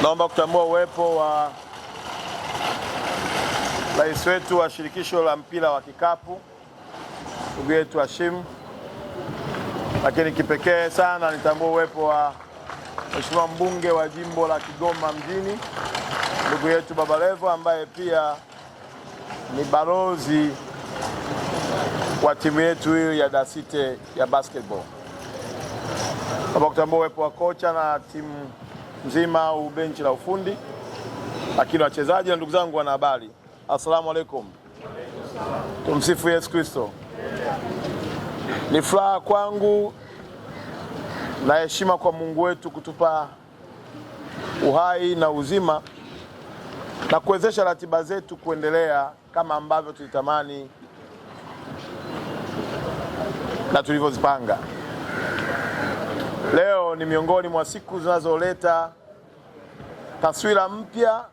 Naomba kutambua uwepo wa rais wetu wa shirikisho la mpira wa kikapu ndugu yetu Hashim, lakini kipekee sana nitambua uwepo wa Mheshimiwa mbunge wa jimbo la Kigoma mjini ndugu yetu Baba Levo ambaye pia ni balozi wa timu yetu hii ya Dasite ya basketball. Naomba kutambua uwepo wa kocha na timu nzima au benchi la ufundi, lakini wachezaji na ndugu zangu wanahabari, assalamu alaikum. Tumsifu Yesu Kristo. Ni furaha kwangu na heshima kwa Mungu wetu kutupa uhai na uzima na kuwezesha ratiba zetu kuendelea kama ambavyo tulitamani na tulivyozipanga. Leo ni miongoni mwa siku zinazoleta taswira mpya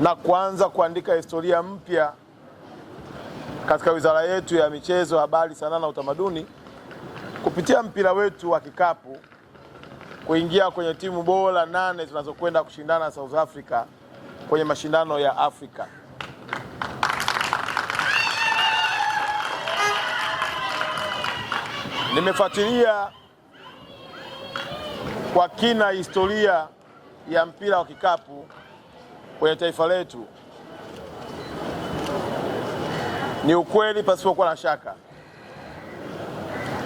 na kuanza kuandika historia mpya katika wizara yetu ya michezo, habari, sanaa na utamaduni kupitia mpira wetu wa kikapu kuingia kwenye timu bora 8 zinazokwenda kushindana South Africa kwenye mashindano ya Afrika. Nimefuatilia kwa kina historia ya mpira wa kikapu kwenye taifa letu. Ni ukweli pasipokuwa na shaka,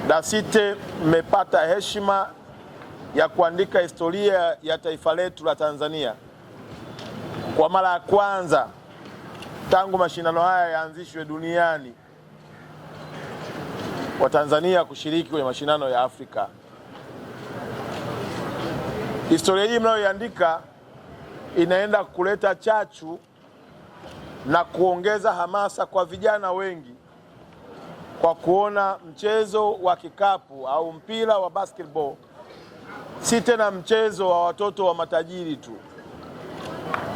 Dasite mmepata heshima ya kuandika historia ya taifa letu la Tanzania kwa mara ya kwanza tangu mashindano haya yaanzishwe duniani, wa Tanzania kushiriki kwenye mashindano ya Afrika. Historia hii mnayoiandika inaenda kuleta chachu na kuongeza hamasa kwa vijana wengi kwa kuona mchezo wa kikapu au mpira wa basketball si tena mchezo wa watoto wa matajiri tu,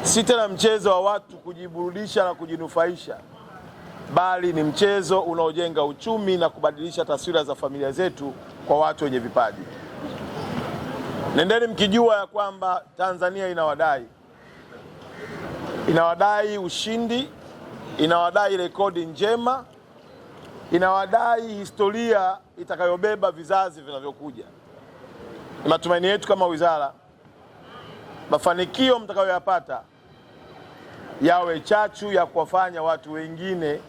si tena mchezo wa watu kujiburudisha na kujinufaisha, bali ni mchezo unaojenga uchumi na kubadilisha taswira za familia zetu kwa watu wenye vipaji. Nendeni mkijua ya kwamba Tanzania inawadai ushindi, inawadai rekodi njema, inawadai historia itakayobeba vizazi vinavyokuja. Ni matumaini yetu kama wizara, mafanikio mtakayoyapata yawe chachu ya kuwafanya watu wengine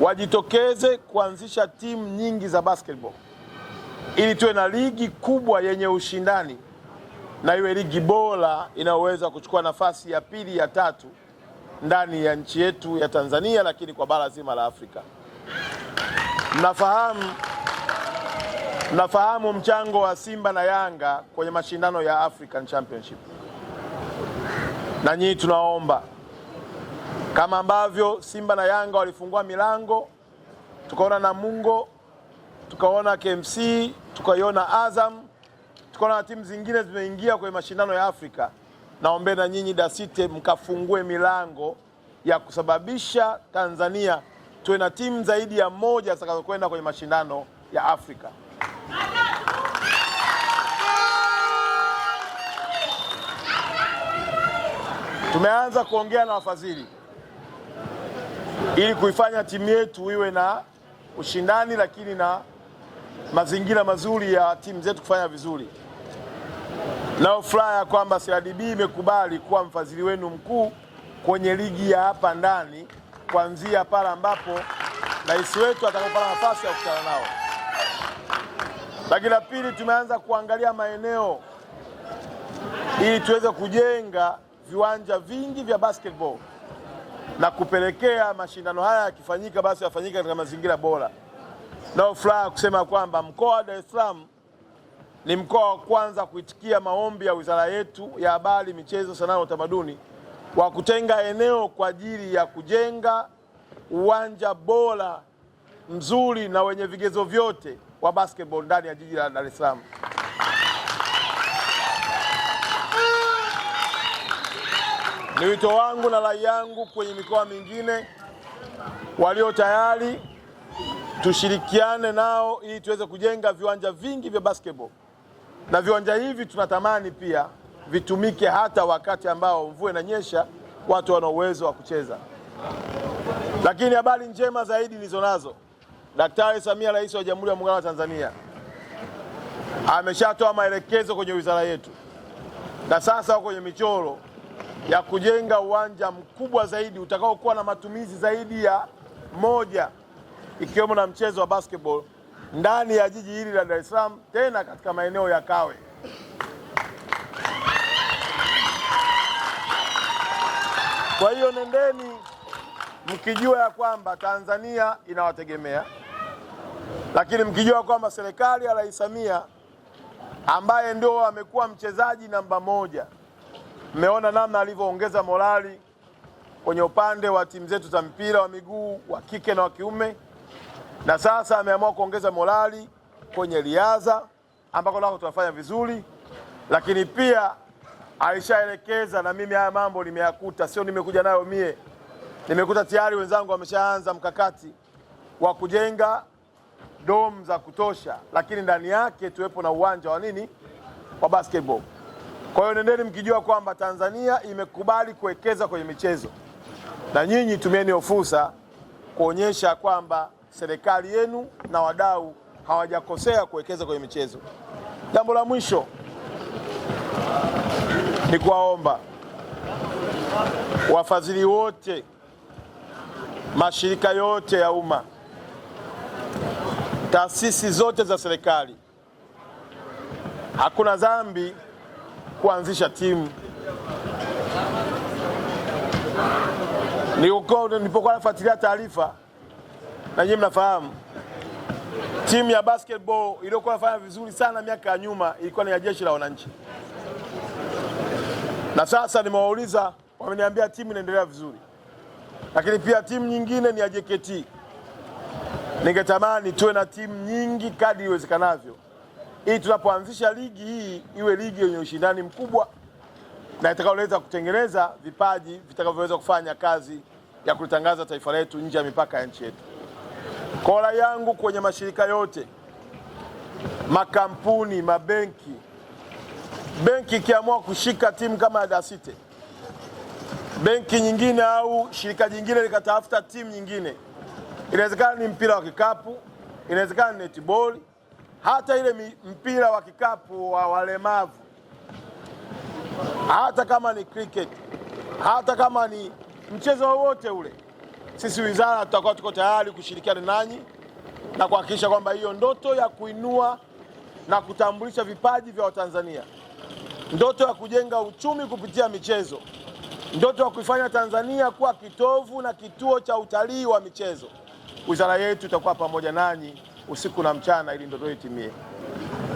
wajitokeze kuanzisha timu nyingi za basketball ili tuwe na ligi kubwa yenye ushindani na iwe ligi bora inayoweza kuchukua nafasi ya pili ya tatu ndani ya nchi yetu ya Tanzania, lakini kwa bara zima la Afrika. Mnafahamu mchango wa Simba na Yanga kwenye mashindano ya African Championship. Na nyinyi tunaomba kama ambavyo Simba na Yanga walifungua milango, tukaona Namungo, tukaona KMC, tukaiona Azam, tukaona timu zingine zimeingia kwenye mashindano ya Afrika, naombe na nyinyi Dasite mkafungue milango ya kusababisha Tanzania tuwe na timu zaidi ya moja zitakazokwenda kwenye mashindano ya Afrika. Tumeanza kuongea na wafadhili ili kuifanya timu yetu iwe na ushindani, lakini na mazingira mazuri ya timu zetu kufanya vizuri. Nao furaha ya kwamba CRDB imekubali kuwa mfadhili wenu mkuu kwenye ligi ya hapa ndani, kuanzia pale ambapo rais wetu atakapopata nafasi ya kukutana nao. Lakini la pili, tumeanza kuangalia maeneo ili tuweze kujenga viwanja vingi vya basketball na kupelekea mashindano haya yakifanyika basi yafanyike katika mazingira bora. Nao furaha kusema kwamba mkoa wa Dar es Salaam ni mkoa wa kwanza kuitikia maombi ya wizara yetu ya habari, michezo, sanaa na utamaduni wa kutenga eneo kwa ajili ya kujenga uwanja bora, mzuri na wenye vigezo vyote wa basketball ndani ya jiji la Dar es Salaam. Ni wito wangu na rai yangu kwenye mikoa mingine walio tayari, tushirikiane nao ili tuweze kujenga viwanja vingi vya basketball. Na viwanja hivi tunatamani pia vitumike hata wakati ambao mvua inanyesha, watu wana uwezo wa kucheza. Lakini habari njema zaidi nilizonazo, Daktari Samia, Rais wa Jamhuri ya Muungano wa Tanzania, ameshatoa maelekezo kwenye wizara yetu, na sasa wako kwenye michoro ya kujenga uwanja mkubwa zaidi utakaokuwa na matumizi zaidi ya moja, ikiwemo na mchezo wa basketball ndani ya jiji hili la Dar es Salaam, tena katika maeneo ya Kawe. Kwa hiyo nendeni mkijua ya kwamba Tanzania inawategemea, lakini mkijua kwamba serikali ya Rais Samia ambaye ndio amekuwa mchezaji namba moja, mmeona namna alivyoongeza morali kwenye upande wa timu zetu za mpira wa miguu wa kike na wa kiume, na sasa ameamua kuongeza morali kwenye riadha ambako nako tunafanya vizuri. Lakini pia alishaelekeza, na mimi haya mambo nimeyakuta, sio nimekuja nayo mie, nimekuta tayari wenzangu wameshaanza mkakati wa kujenga dome za kutosha, lakini ndani yake tuwepo na uwanja wa nini, wa basketball. Kwa hiyo nendeni mkijua kwamba Tanzania imekubali kuwekeza kwenye michezo, na nyinyi tumieni fursa kuonyesha kwamba serikali yenu na wadau hawajakosea kuwekeza kwenye michezo. Jambo la mwisho ni kuwaomba wafadhili wote, mashirika yote ya umma, taasisi zote za serikali, hakuna dhambi kuanzisha timu. Nilipokuwa nafuatilia taarifa, na nyinyi mnafahamu, timu ya basketball iliyokuwa inafanya vizuri sana miaka ya nyuma ilikuwa ni ya Jeshi la Wananchi, na sasa nimewauliza, wameniambia timu inaendelea vizuri, lakini pia timu nyingine ni ya JKT. Ningetamani tuwe na timu nyingi kadri iwezekanavyo, ili tunapoanzisha ligi hii iwe ligi yenye ushindani mkubwa na itakayoleta kutengeneza vipaji vitakavyoweza kufanya kazi ya kutangaza taifa letu nje ya mipaka ya nchi yetu. Kola yangu kwenye mashirika yote, makampuni, mabenki, benki ikiamua kushika timu kama ya Dar City, benki nyingine au shirika jingine likatafuta timu nyingine, inawezekana ni mpira wa kikapu, inawezekana ni netball, hata ile mpira wa kikapu wa walemavu, hata kama ni cricket, hata kama ni mchezo wowote ule, sisi wizara tutakuwa tuko tayari kushirikiana nanyi na kuhakikisha kwamba hiyo ndoto ya kuinua na kutambulisha vipaji vya Watanzania, ndoto ya kujenga uchumi kupitia michezo, ndoto ya kuifanya Tanzania kuwa kitovu na kituo cha utalii wa michezo, wizara yetu itakuwa pamoja nanyi usiku na mchana ili ndoto itimie.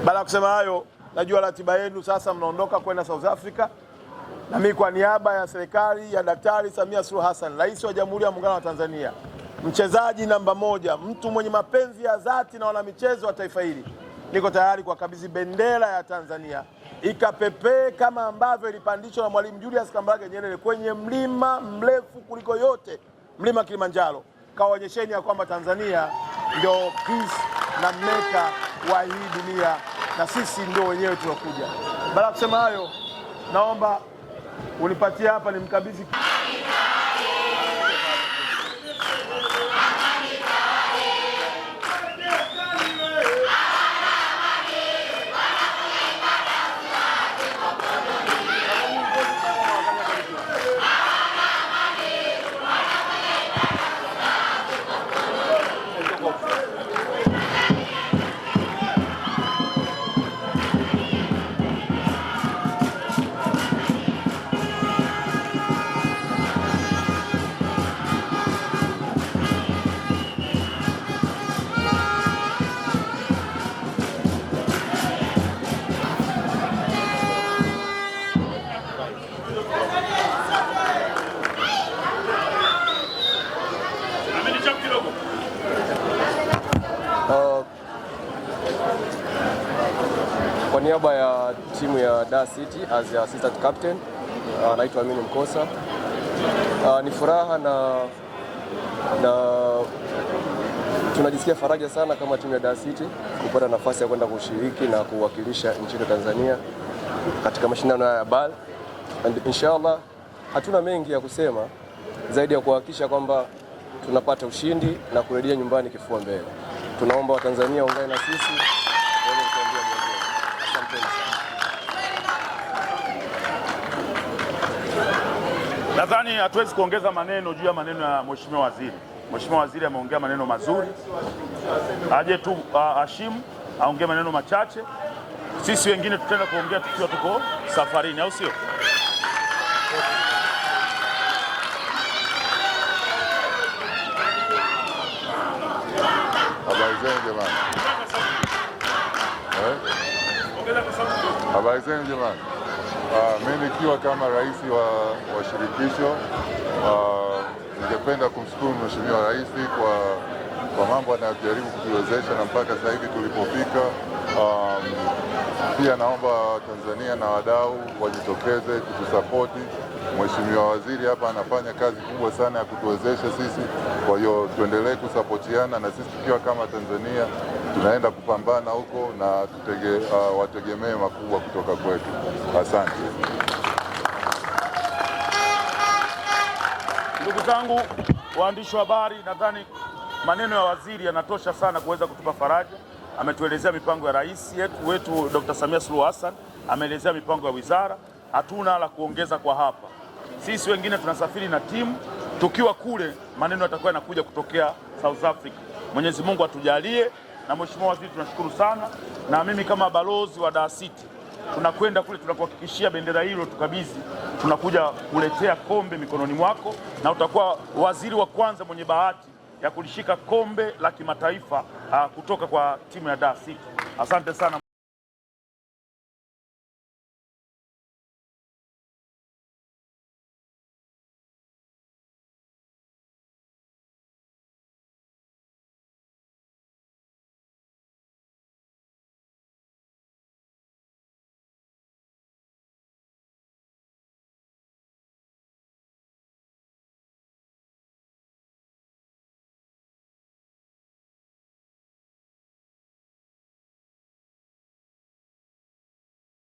Baada ya kusema hayo, najua ratiba yenu sasa mnaondoka kwenda South Africa, na mimi kwa niaba ya serikali ya Daktari Samia Suluhu Hassan, Rais wa Jamhuri ya Muungano wa Tanzania, mchezaji namba moja, mtu mwenye mapenzi ya dhati na wanamichezo wa taifa hili, niko tayari kuwakabidhi bendera ya Tanzania ikapepee kama ambavyo ilipandishwa na Mwalimu Julius Kambarage Nyerere kwenye mlima mrefu kuliko yote, mlima Kilimanjaro. Kawaonyesheni ya kwamba Tanzania ndio peace na meka wa hii dunia, na sisi ndio wenyewe tunakuja. Baada ya kusema hayo, naomba unipatie hapa nimkabidhi Kwa niaba ya timu ya Dar City as assistant captain, naitwa Amini Mkosa. Ni furaha na tunajisikia faraja sana kama timu ya Dar City kupata nafasi ya kwenda kushiriki na kuwakilisha nchi ya Tanzania katika mashindano haya ya BAL, and inshallah hatuna mengi ya kusema zaidi ya kuhakikisha kwamba tunapata ushindi na kurejea nyumbani kifua mbele. Tunaomba Watanzania waungane na sisi waweze kuambia mwenzao. Asante sana. Nadhani hatuwezi kuongeza maneno juu ya maneno ya Mheshimiwa Waziri. Mheshimiwa Waziri ameongea maneno mazuri, aje tu Hashim aongee maneno machache, sisi wengine tutaenda kuongea tukiwa tuko safarini, au sio? Habari zenu jamani. Habari zenu jamani. Mimi nikiwa kama rais wa shirikisho ningependa kumshukuru Mheshimiwa Rais kwa mambo anayojaribu kutuwezesha na mpaka sasa hivi tulipofika. Pia naomba Tanzania na wadau wajitokeze kutusapoti. Mheshimiwa Waziri hapa anafanya kazi kubwa sana ya kutuwezesha sisi, kwa hiyo tuendelee kusapotiana na sisi tukiwa kama Tanzania tunaenda kupambana huko na wategemee makubwa kutoka kwetu. Asante. Ndugu zangu waandishi wa habari, nadhani maneno ya waziri yanatosha sana kuweza kutupa faraja. Ametuelezea mipango ya rais wetu Dr. Samia Suluhu Hassan, ameelezea mipango ya wizara. Hatuna la kuongeza kwa hapa. Sisi wengine tunasafiri na timu, tukiwa kule maneno yatakuwa yanakuja kutokea South Africa. Mwenyezi Mungu atujalie, na Mheshimiwa Waziri tunashukuru sana, na mimi kama balozi wa Dar City tunakwenda kule, tunakuhakikishia bendera hilo tukabidhi, tunakuja kuletea kombe mikononi mwako, na utakuwa waziri wa kwanza mwenye bahati ya kulishika kombe la kimataifa kutoka kwa timu ya Dar City. Asante sana.